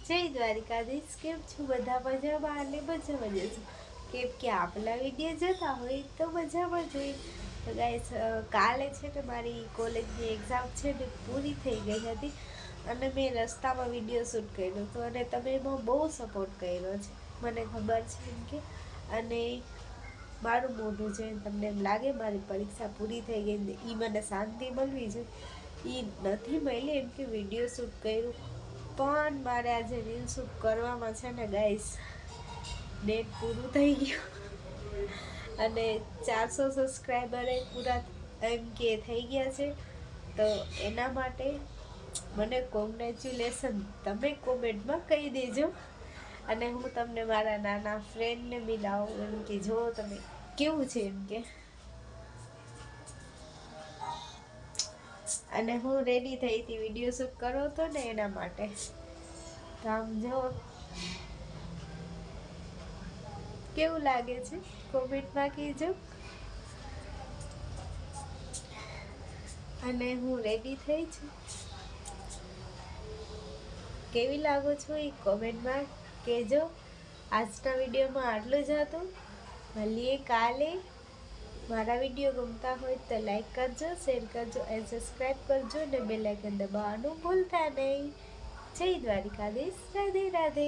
જય દ્વારિકાધીશ. કેમ છું? બધા મજામાં અને મજામાં જશું. કેમ કે આપણા વિડીયો જોતા હોય તો મજામાં જોઈએ. તો ગાઈસ, કાલે છે ને મારી કોલેજની એક્ઝામ છે ને પૂરી થઈ ગઈ હતી અને મેં રસ્તામાં વિડીયો શૂટ કર્યો હતો અને તમે એમાં બહુ સપોર્ટ કર્યો છે, મને ખબર છે એમ કે. અને મારું મોઢું જોઈને તમને એમ લાગે મારી પરીક્ષા પૂરી થઈ ગઈ ને એ મને શાંતિ મળવી જોઈએ, એ નથી મળી એમ કે વિડીયો શૂટ કર્યું. પણ મારે આજે રીલ શૂટ કરવામાં છે ને ગાઈસ નેટ પૂરું થઈ ગયું અને 400 સબસ્ક્રાઈબરે પૂરા એમ કે થઈ ગયા છે. તો એના માટે મને કોંગ્રેચ્યુલેશન તમે કોમેન્ટમાં કહી દેજો અને હું તમને મારા નાના ફ્રેન્ડને મિલાવું એમ કે જો તમે કેવું છે એમ કે. અને હું રેડી થઈ હતી વિડીયો શૂટ કરો તો ને એના માટે. તો આમ જો કેવું લાગે છે કોમેન્ટમાં કહેજો. અને હું રેડી થઈ છું, કેવી લાગો છો એ કોમેન્ટમાં કહેજો. આજના વિડીયોમાં આટલું જ હતું. મળીએ કાલે. મારા વિડીયો ગમતા હોય તો લાઈક કરજો, શેર કરજો અને સબસ્ક્રાઈબ કરજો અને બેલ આઇકન દબાવવાનું ભૂલતા નહીં. જય દ્વારિકાધીશ. રાધે રાધે.